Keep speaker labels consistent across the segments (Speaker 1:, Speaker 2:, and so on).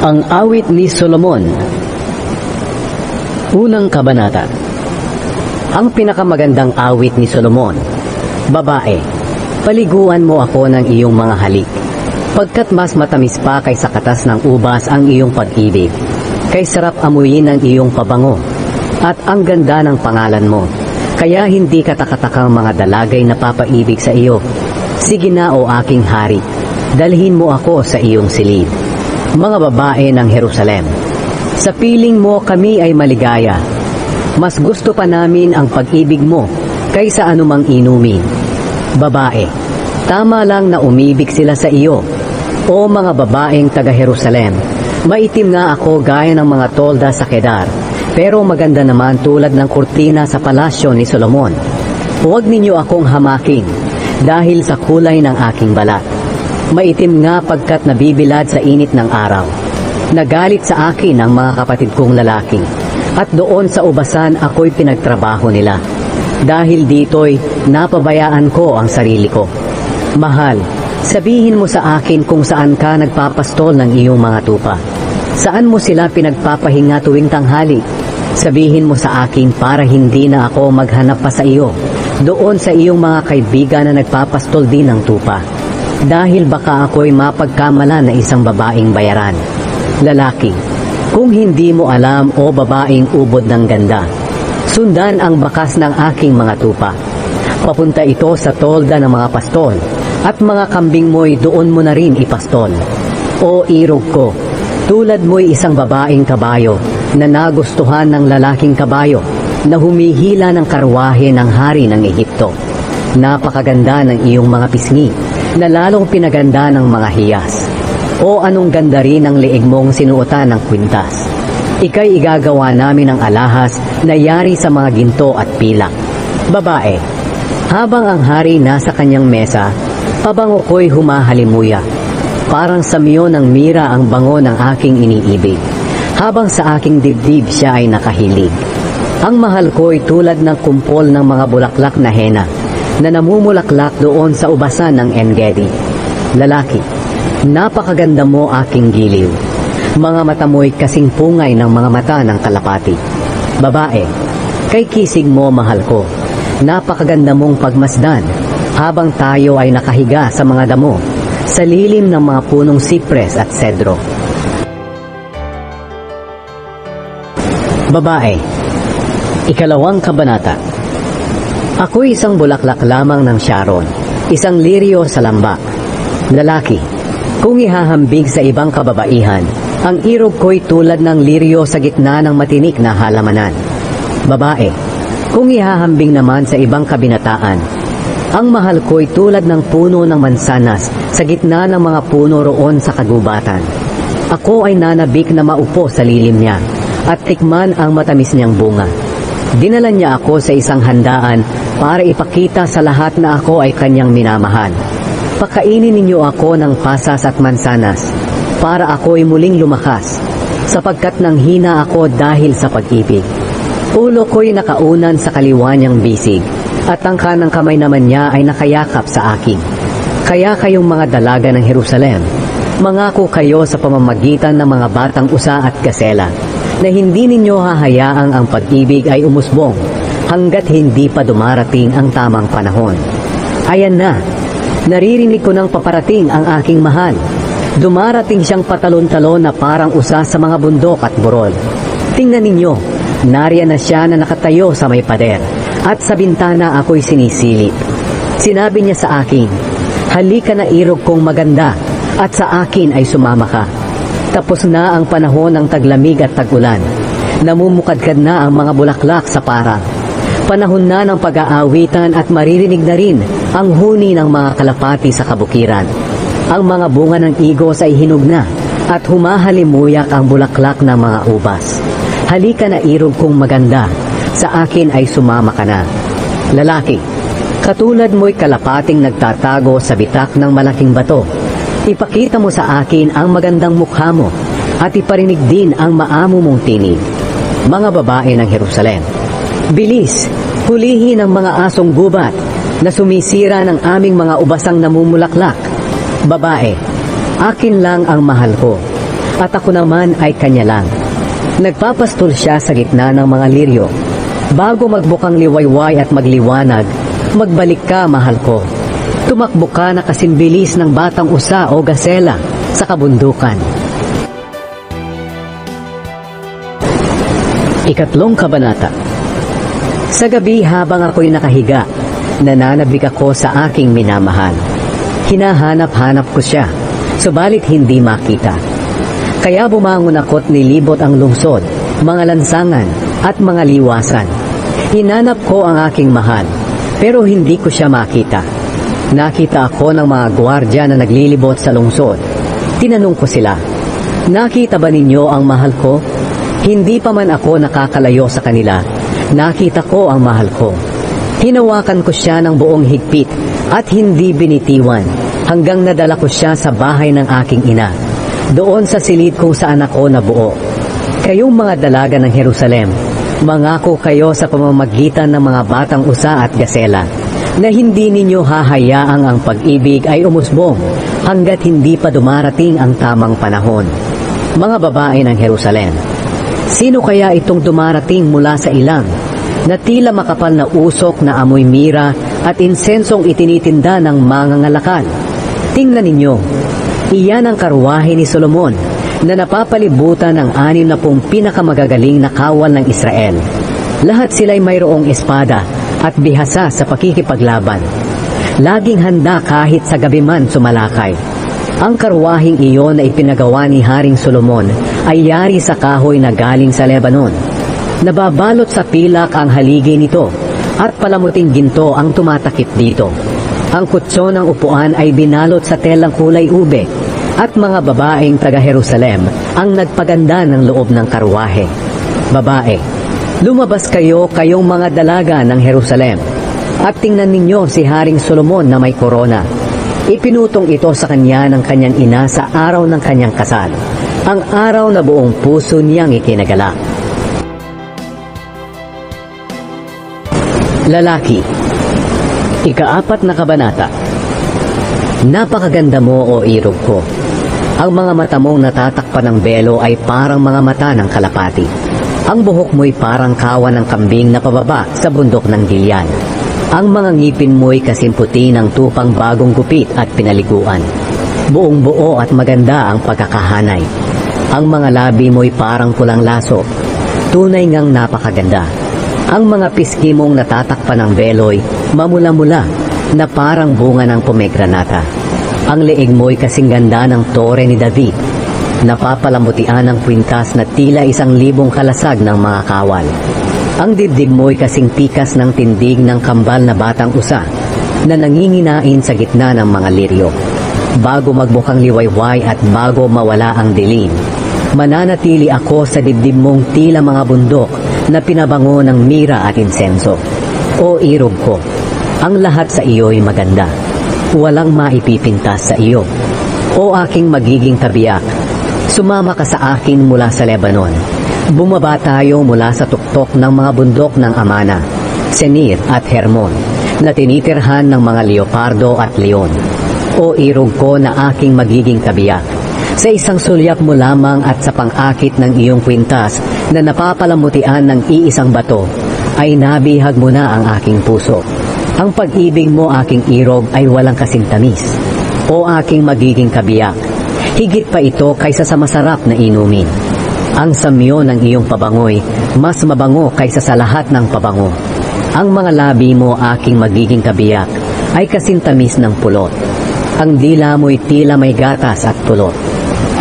Speaker 1: Ang awit ni Solomon. Unang kabanata. Ang pinakamagandang awit ni Solomon. Babae, paliguan mo ako ng iyong mga halik, pagkat mas matamis pa kaysa katas ng ubas ang iyong pag-ibig, kay sarap amuyin ng iyong pabango, at ang ganda ng pangalan mo, kaya hindi katakatakang mga dalagay na papaibig sa iyo. Sige na, o aking hari, dalhin mo ako sa iyong silid. Mga babae ng Jerusalem, sa piling mo kami ay maligaya. Mas gusto pa namin ang pag-ibig mo kaysa anumang inumin. Babae, tama lang na umibig sila sa iyo. O mga babaeng taga-Jerusalem, maitim nga ako gaya ng mga tolda sa Kedar, pero maganda naman tulad ng kurtina sa palasyo ni Solomon. Huwag ninyo akong hamakin dahil sa kulay ng aking balat. Maitim nga pagkat nabibilad sa init ng araw. Nagalit sa akin ang mga kapatid kong lalaki, at doon sa ubasan ako'y pinagtrabaho nila. Dahil dito'y napabayaan ko ang sarili ko. Mahal, sabihin mo sa akin kung saan ka nagpapastol ng iyong mga tupa. Saan mo sila pinagpapahinga tuwing tanghali? Sabihin mo sa akin para hindi na ako maghanap pa sa iyo, doon sa iyong mga kaibigan na nagpapastol din ng tupa. Dahil baka ako'y mapagkamala na isang babaeng bayaran. Lalaki, kung hindi mo alam o babaeng ubod ng ganda, sundan ang bakas ng aking mga tupa. Papunta ito sa tolda ng mga pastol, at mga kambing mo'y doon mo na rin ipastol. O irog ko, tulad mo'y isang babaeng kabayo na nagustuhan ng lalaking kabayo na humihila ng karwahe ng hari ng Ehipto. Napakaganda ng iyong mga pisngi na lalong pinaganda ng mga hiyas. O anong ganda rin ng leeg mong sinuotan ng kwintas. Ika'y igagawa namin ng alahas na yari sa mga ginto at pilak. Babae, habang ang hari nasa kanyang mesa, pabango ko'y humahalimuya. Parang samyo ng mira ang bango ng aking iniibig, habang sa aking dibdib siya ay nakahilig. Ang mahal ko'y tulad ng kumpol ng mga bulaklak na hena, na namumulaklak doon sa ubasan ng En-Gedi. Lalaki, napakaganda mo aking giliw. Mga mata mo'y kasing pungay ng mga mata ng kalapati. Babae, kay kisig mo mahal ko. Napakaganda mong pagmasdan, habang tayo ay nakahiga sa mga damo, sa lilim ng mga punong sipres at sedro. Babae, ikalawang kabanata. Ako'y isang bulaklak lamang ng Sharon, isang liryo sa lambak. Lalaki, kung ihahambig sa ibang kababaihan, ang irog ko'y tulad ng liryo sa gitna ng matinik na halamanan. Babae, kung ihahambing naman sa ibang kabinataan, ang mahal ko'y tulad ng puno ng mansanas sa gitna ng mga puno roon sa kagubatan. Ako ay nanabik na maupo sa lilim niya, at tikman ang matamis niyang bunga. Dinala niya ako sa isang handaan para ipakita sa lahat na ako ay kanyang minamahal. Pakainin ninyo ako ng pasas at mansanas para ako'y muling lumakas, sapagkat nanghina ako dahil sa pag-ibig. Ulo ko'y nakaunan sa kaliwa niyang bisig, at ang kanang kamay naman niya ay nakayakap sa akin. Kaya kayong mga dalaga ng Jerusalem, mangako kayo sa pamamagitan ng mga batang usa at gasela, na hindi ninyo hahayaang ang pag-ibig ay umusbong hanggat hindi pa dumarating ang tamang panahon. Ayan na, naririnig ko nang paparating ang aking mahal. Dumarating siyang patalon-talon na parang usa sa mga bundok at burol. Tingnan ninyo, nariyan na siya na nakatayo sa may pader, at sa bintana ako'y sinisilip. Sinabi niya sa akin, halika na irog kong maganda, at sa akin ay sumama ka. Tapos na ang panahon ng taglamig at tag-ulan. Namumukadkad na ang mga bulaklak sa parang. Panahon na ng pag-aawitan at maririnig na rin ang huni ng mga kalapati sa kabukiran. Ang mga bunga ng igos ay hinog na at humahalimuyak ang bulaklak ng mga ubas. Halika na irog kong maganda, sa akin ay sumama ka na. Lalaki, katulad mo'y kalapating nagtatago sa bitak ng malaking bato. Ipakita mo sa akin ang magandang mukha mo at iparinig din ang maamo mong tinig. Mga babae ng Jerusalem, bilis, hulihin ang mga asong gubat na sumisira ng aming mga ubasang namumulaklak. Babae, akin lang ang mahal ko, at ako naman ay kanya lang. Nagpapastol siya sa gitna ng mga liryo. Bago magbukang liwayway at magliwanag, magbalik ka, mahal ko. Tumakbo ka na kasimbilis ng batang usa o gasela sa kabundukan. Ikatlong kabanata. Sa gabi habang ako'y nakahiga, nananabik ako sa aking minamahal. Hinahanap-hanap ko siya, subalit hindi makita. Kaya bumangon ako't nilibot ang lungsod, mga lansangan at mga liwasan. Hinanap ko ang aking mahal, pero hindi ko siya makita. Nakita ako ng mga gwardya na naglilibot sa lungsod. Tinanong ko sila, nakita ba ninyo ang mahal ko? Hindi pa man ako nakakalayo sa kanila, nakita ko ang mahal ko. Hinawakan ko siya ng buong higpit at hindi binitiwan hanggang nadala ko siya sa bahay ng aking ina, doon sa silid kung saan ako nabuo. Kayong mga dalaga ng Jerusalem, mangako kayo sa pamamagitan ng mga batang usa at gasela na hindi ninyo hahayaang ang pag-ibig ay umusbong hanggat hindi pa dumarating ang tamang panahon. Mga babae ng Jerusalem, sino kaya itong dumarating mula sa ilang na tila makapal na usok na amoy mira at insensong itinitinda ng mangangalakal? Tingnan ninyo, iyan ang karwahe ni Solomon na napapalibutan ng 60 pinakamagagaling na kawal ng Israel. Lahat sila'y mayroong espada at bihasa sa pakikipaglaban. Laging handa kahit sa gabi man sumalakay. Ang karwaheng iyon na ipinagawa ni Haring Solomon ay yari sa kahoy na galing sa Lebanon. Nababalot sa pilak ang haligi nito at palamuting ginto ang tumatakip dito. Ang kutso ng upuan ay binalot sa telang kulay ube at mga babaeng taga-Jerusalem ang nagpaganda ng loob ng karwahe. Babae, lumabas kayo, kayong mga dalaga ng Jerusalem, at tingnan ninyo si Haring Solomon na may korona. Ipinutong ito sa kanya ng kanyang ina sa araw ng kanyang kasal, ang araw na buong puso niyang ikinagala. Lalaki. Ika-4 na kabanata. Napakaganda mo, o irog ko. Ang mga mata mong natatakpan ng belo ay parang mga mata ng kalapati. Ang buhok mo'y parang kawan ng kambing na pababa sa bundok ng Gilead. Ang mga ngipin mo'y kasimputi ng tupang bagong gupit at pinaliguan. Buong buo at maganda ang pagkakahanay. Ang mga labi mo'y parang pulang laso. Tunay ngang napakaganda. Ang mga piski mong natatakpan ng beloy, mamula-mula, na parang bunga ng pomegranata. Ang leeg mo'y kasing ganda ng tore ni David. Napapalamutian ng kwintas na tila 1,000 kalasag ng mga kawal. Ang dibdib mo'y kasing pikas ng tindig ng kambal na batang usa na nanginginain sa gitna ng mga liryo. Bago magbukang liwayway at bago mawala ang dilim, mananatili ako sa dibdib mong tila mga bundok na pinabango ng mira at insenso. O irog ko, ang lahat sa iyo'y maganda. Walang maipipintas sa iyo. O aking magiging kabiyak, sumama ka sa akin mula sa Lebanon. Bumaba tayo mula sa tuktok ng mga bundok ng Amana, Senir at Hermon, na tinitirhan ng mga leopardo at leon. O irog ko na aking magiging kabiyak, sa isang sulyap mo lamang at sa pang-akit ng iyong kwintas na napapalamutian ng iisang bato, ay nabihag mo na ang aking puso. Ang pag-ibig mo, aking irog, ay walang kasintamis. O aking magiging kabiyak, higit pa ito kaysa sa masarap na inumin. Ang samyo ng iyong pabangoy, mas mabango kaysa sa lahat ng pabango. Ang mga labi mo, aking magiging kabiyak, ay kasintamis ng pulot. Ang dila mo'y tila may gatas at pulot.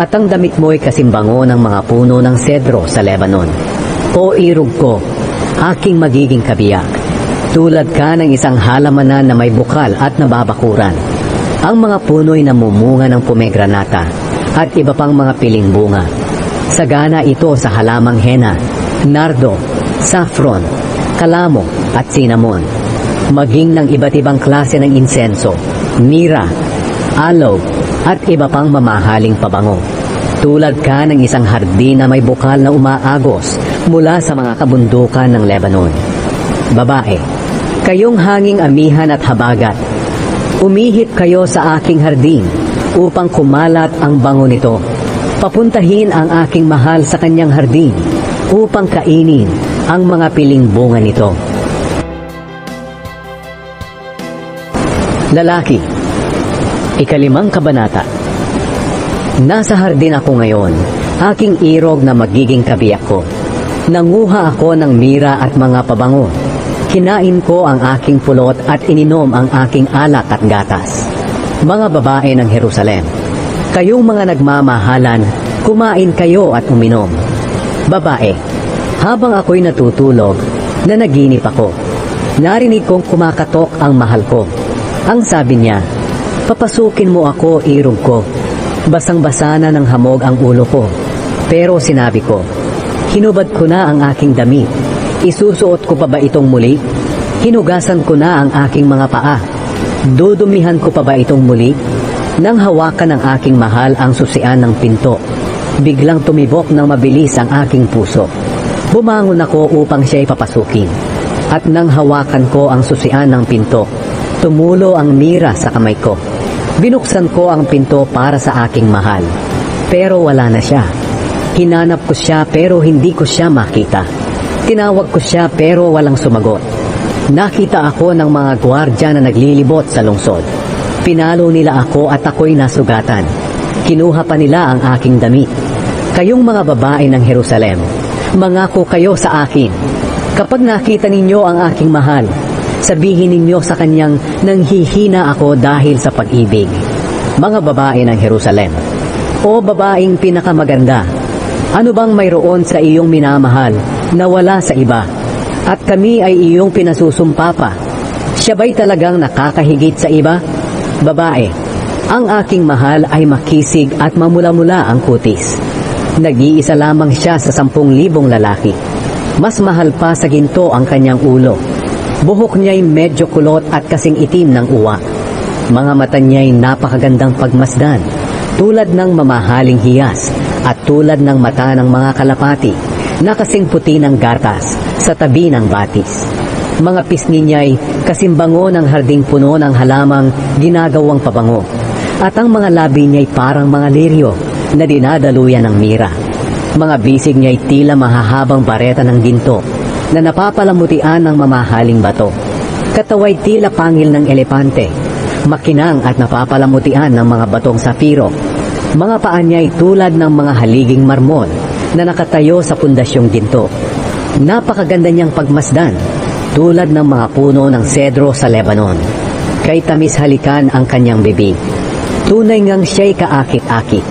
Speaker 1: At ang damit mo'y kasimbango ng mga puno ng sedro sa Lebanon. O irog ko, aking magiging kabiyak, tulad ka ng isang halamanan na may bukal at nababakuran. Ang mga puno'y namumunga ng pomegranata at iba pang mga piling bunga. Sagana ito sa halamang henna, nardo, saffron, kalamo at cinnamon, maging ng iba't ibang klase ng insenso, mira, aloe at iba pang mamahaling pabango. Tulad ka ng isang hardin na may bukal na umaagos mula sa mga kabundukan ng Lebanon. Babae, kayong hanging amihan at habagat, umihip kayo sa aking hardin upang kumalat ang bango nito. Papuntahin ang aking mahal sa kanyang hardin upang kainin ang mga piling bunga nito. Lalaki. 5 kabanata. Nasa hardin ako ngayon, aking irog na magiging kabiyak ko. Nanguha ako ng mira at mga pabango. Kinain ko ang aking pulot at ininom ang aking alak at gatas. Mga babae ng Jerusalem, kayong mga nagmamahalan, kumain kayo at uminom. Babae, habang ako'y natutulog, nanaginip ako. Narinig kong kumakatok ang mahal ko. Ang sabi niya, papasukin mo ako, irog ko. Basang-basa na ng hamog ang ulo ko. Pero sinabi ko, hinubad ko na ang aking damit. Isusuot ko pa ba itong muli? Hinugasan ko na ang aking mga paa. Dudumihan ko pa ba itong muli? Nang hawakan ng aking mahal ang susian ng pinto, biglang tumibok ng mabilis ang aking puso. Bumangon ako upang siya'y papasukin. At nang hawakan ko ang susian ng pinto, tumulo ang mira sa kamay ko. Binuksan ko ang pinto para sa aking mahal. Pero wala na siya. Hinanap ko siya pero hindi ko siya makita. Tinawag ko siya pero walang sumagot. Nakita ako ng mga gwardya na naglilibot sa lungsod. Pinalo nila ako at ako'y nasugatan. Kinuha pa nila ang aking damit. Kayong mga babae ng Jerusalem, mangako kayo sa akin. Kapag nakita ninyo ang aking mahal, sabihin ninyo sa kanyang nanghihina ako dahil sa pag-ibig. Mga babae ng Jerusalem, o babaeng pinakamaganda, ano bang mayroon sa iyong minamahal na wala sa iba? At kami ay iyong pinasusumpa pa. Siya ba'y talagang nakakahigit sa iba? Babae, ang aking mahal ay makisig at mamula-mula ang kutis. Nag-iisa lamang siya sa 10,000 lalaki. Mas mahal pa sa ginto ang kanyang ulo. Buhok niya'y medyo kulot at kasing itim ng uwa. Mga mata niya'y napakagandang pagmasdan, tulad ng mamahaling hiyas at tulad ng mata ng mga kalapati na kasing puti ng gatas sa tabi ng batis. Mga pisngi niya'y kasimbango ng harding puno ng halamang ginagawang pabango, at ang mga labi niya'y parang mga liryo na dinadaluyan ng mira. Mga bisig niya'y tila mahahabang bareta ng ginto na napapalamutian ng mamahaling bato. Katawa'y tila pangil ng elepante, makinang at napapalamutian ng mga batong sapiro. Mga paa niya'y tulad ng mga haliging marmol na nakatayo sa pundasyong ginto. Napakaganda niyang pagmasdan, tulad ng mga puno ng sedro sa Lebanon. Kay tamis halikan ang kanyang bibig. Tunay ngang siya'y kaakit-akit.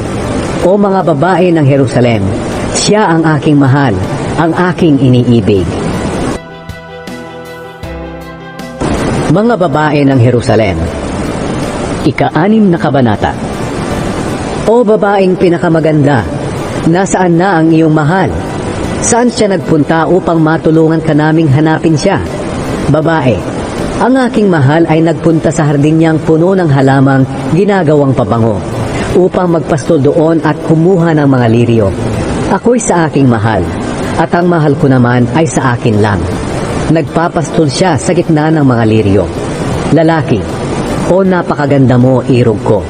Speaker 1: O mga babae ng Jerusalem, siya ang aking mahal, ang aking iniibig. Mga babae ng Jerusalem, 6 kabanata. O babaeng pinakamaganda, nasaan na ang iyong mahal? Saan siya nagpunta upang matulungan ka naming hanapin siya? Babae, ang aking mahal ay nagpunta sa hardin niyang puno ng halamang ginagawang pabango, upang magpastol doon at kumuha ng mga liryo. Ako'y sa aking mahal, at ang mahal ko naman ay sa akin lang. Nagpapastol siya sa gitna ng mga liryo. Lalaki, o napakaganda mo, irog ko.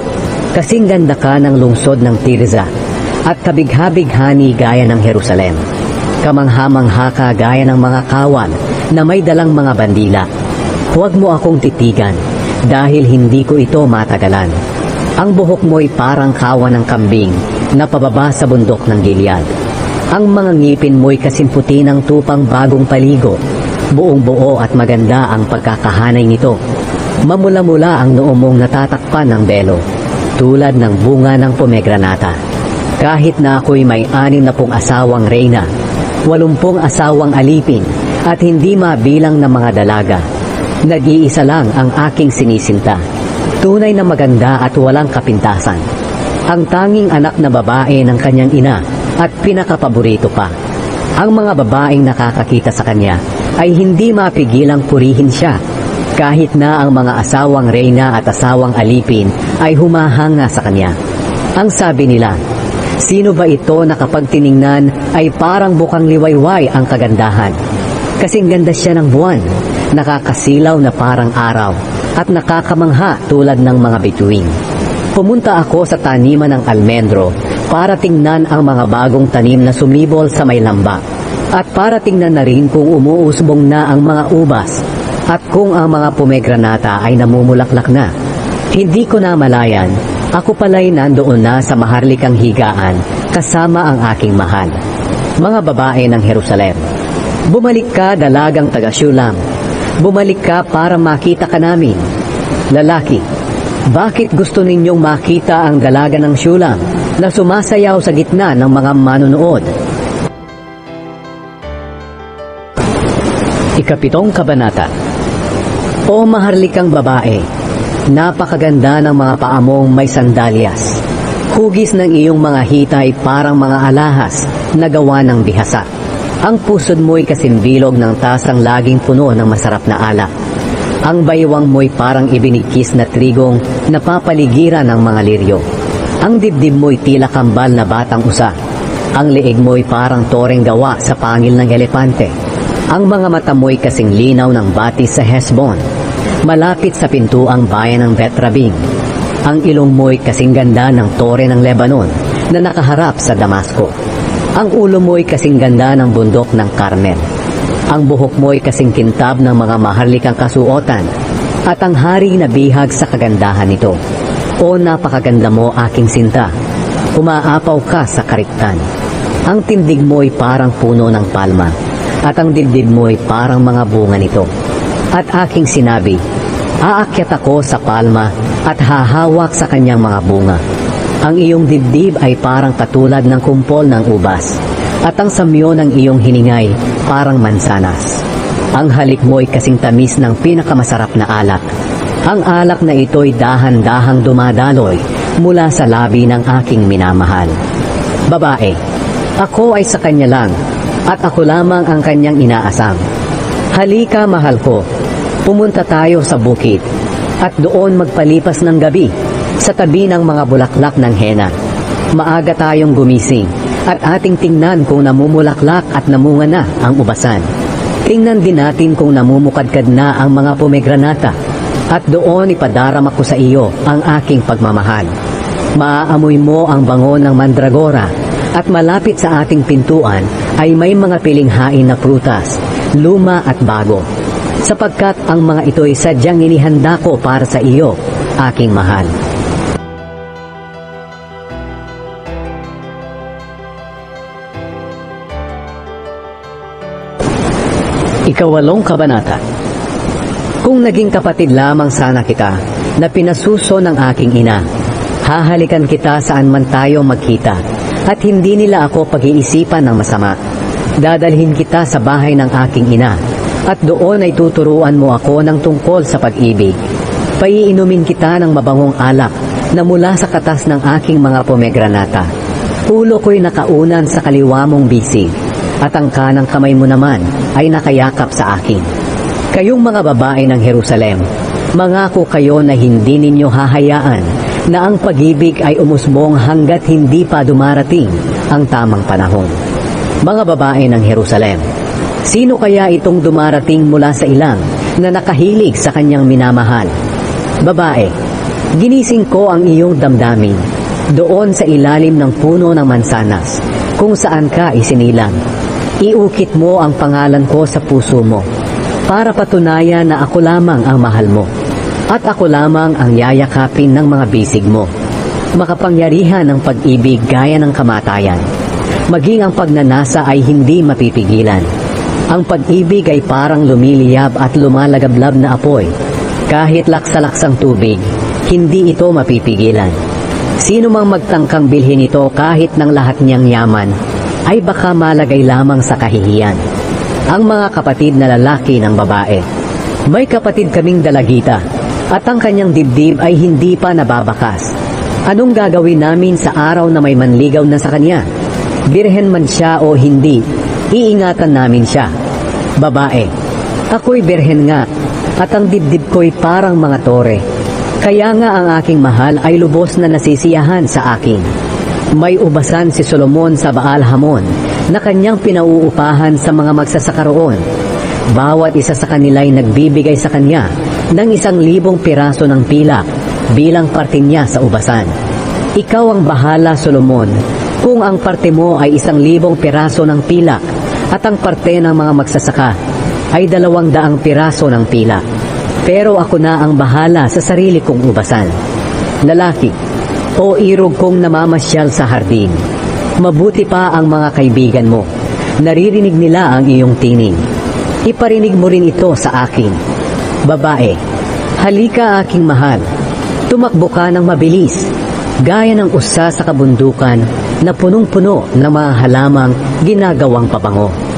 Speaker 1: Kasing ganda ka ng lungsod ng Tirza, at kabigha-bighani gaya ng Jerusalem. Kamangha-mangha ka gaya ng mga kawan na may dalang mga bandila. Huwag mo akong titigan, dahil hindi ko ito matagalan. Ang buhok mo'y parang kawan ng kambing na pababa sa bundok ng Gilead. Ang mga ngipin mo'y kasimputi ng tupang bagong paligo. Buong buo at maganda ang pagkakahanay nito. Mamula-mula ang noo mong natatakpan ng belo, tulad ng bunga ng pomegranata. Kahit na ako'y may 60 asawang reyna, 80 asawang alipin, at hindi mabilang na mga dalaga, nag-iisa lang ang aking sinisinta. Tunay na maganda at walang kapintasan. Ang tanging anak na babae ng kanyang ina at pinakapaborito pa. Ang mga babaeng nakakakita sa kanya ay hindi mapigilang purihin siya, kahit na ang mga asawang reyna at asawang alipin ay humahanga sa kanya. Ang sabi nila, sino ba ito na kapag tiningnan ay parang bukang liwayway ang kagandahan? Kasing ganda siya ng buwan, nakakasilaw na parang araw, at nakakamangha tulad ng mga bituin. Pumunta ako sa taniman ng almendro para tingnan ang mga bagong tanim na sumibol sa may lamba, at para tingnan na rin kung umuusbong na ang mga ubas, at kung ang mga pomegranata ay namumulaklak na. Hindi ko na malayan, ako pala'y nandoon na sa maharlikang higaan kasama ang aking mahal. Mga babae ng Jerusalem, bumalik ka, dalagang taga-Shulam. Bumalik ka para makita ka namin. Lalaki, bakit gusto ninyong makita ang dalaga ng Shulam na sumasayaw sa gitna ng mga manunood? Ikapitong kabanata. O maharlikang babae, napakaganda ng mga paamong may sandalyas. Hugis ng iyong mga hitay parang mga alahas na gawa ng bihasa. Ang pusod mo'y kasimbilog ng tasang laging puno ng masarap na alak. Ang baywang mo'y parang ibinikis na trigong napapaligiran ng mga liryo. Ang dibdib mo'y tila kambal na batang usa. Ang leeg mo'y parang toreng gawa sa pangil ng elepante. Ang mga mata mo'y kasing linaw ng batis sa Hesbon, malapit sa pintuang bayan ng Bet-Rabim. Ang ilong mo'y kasing ganda ng tore ng Lebanon na nakaharap sa Damasco. Ang ulo mo'y kasing ganda ng bundok ng Carmel. Ang buhok mo'y kasing kintab ng mga maharlikang kasuotan, at ang hari na bihag sa kagandahan nito. O napakaganda mo, aking sinta, umaapaw ka sa kariktan. Ang tindig mo'y parang puno ng palma, at ang dibdib mo'y parang mga bunga nito. At aking sinabi, aakyat ako sa palma at hahawak sa kanyang mga bunga. Ang iyong dibdib ay parang katulad ng kumpol ng ubas, at ang samyo ng iyong hiningay parang mansanas. Ang halik mo'y kasing tamis ng pinakamasarap na alak. Ang alak na ito'y dahan-dahang dumadaloy mula sa labi ng aking minamahal. Babae, ako ay sa kanya lang, at ako lamang ang kanyang inaasam. Halika, mahal ko, pumunta tayo sa bukid, at doon magpalipas ng gabi sa tabi ng mga bulaklak ng hena. Maaga tayong gumising at ating tingnan kung namumulaklak at namunga na ang ubasan. Tingnan din natin kung namumukadkad na ang mga pomegranata, at doon ipadarama ko sa iyo ang aking pagmamahal. Maaamoy mo ang bango ng mandragora, at malapit sa ating pintuan ay may mga pilinghain na prutas, luma at bago, sapagkat ang mga ito'y sadyang inihanda ko para sa iyo, aking mahal. Ikawalong kabanata. Kung naging kapatid lamang sana kita na pinasuso ng aking ina, hahalikan kita saan man tayo magkita, at hindi nila ako pag-iisipan ng masama. Dadalhin kita sa bahay ng aking ina, at doon ay tuturuan mo ako ng tungkol sa pag-ibig. Paiinumin kita ng mabangong alak na mula sa katas ng aking mga pomegranata. Ulo ko'y nakaunan sa kaliwa mong bisig, at ang kanang kamay mo naman ay nakayakap sa akin. Kayong mga babae ng Jerusalem, mangako kayo na hindi ninyo hahayaan na ang pag-ibig ay umusbong hanggat hindi pa dumarating ang tamang panahon. Mga babae ng Jerusalem, sino kaya itong dumarating mula sa ilang na nakahilig sa kanyang minamahal? Babae, ginising ko ang iyong damdamin doon sa ilalim ng puno ng mansanas, kung saan ka isinilang. Iukit mo ang pangalan ko sa puso mo, para patunayan na ako lamang ang mahal mo, at ako lamang ang yayakapin ng mga bisig mo. Makapangyarihan ng pag-ibig gaya ng kamatayan, maging ang pagnanasa ay hindi mapipigilan. Ang pag-ibig ay parang lumiliyab at lumalagablab na apoy. Kahit laksa-laksang tubig, hindi ito mapipigilan. Sino mang magtangkang bilhin ito kahit ng lahat niyang yaman, ay baka malagay lamang sa kahihiyan. Ang mga kapatid na lalaki ng babae, may kapatid kaming dalagita, at ang kanyang dibdib ay hindi pa nababakas. Anong gagawin namin sa araw na may manligaw na sa kanya? Birhen man siya o hindi, iingatan namin siya. Babae, ako'y birhen nga, at ang dibdib ko'y parang mga tore. Kaya nga ang aking mahal ay lubos na nasisiyahan sa akin. May ubasan si Solomon sa Baal Hamon na kanyang pinauupahan sa mga magsasaka roon. Bawat isa sa kanila ay nagbibigay sa kanya ng 1,000 piraso ng pilak bilang parte niya sa ubasan. Ikaw ang bahala, Solomon, Kung ang parte mo ay 1,000 piraso ng pilak at ang parte ng mga magsasaka ay 200 piraso ng pilak, pero ako na ang bahala sa sarili kong ubasan. Lalaki, o irog kong namamasyal sa hardin, mabuti pa ang mga kaibigan mo. Naririnig nila ang iyong tinig. Iparinig mo rin ito sa akin. Babae, halika aking mahal. Tumakbo ka ng mabilis, gaya ng usa sa kabundukan na punong-puno ng mga halamang ginagawang pabango.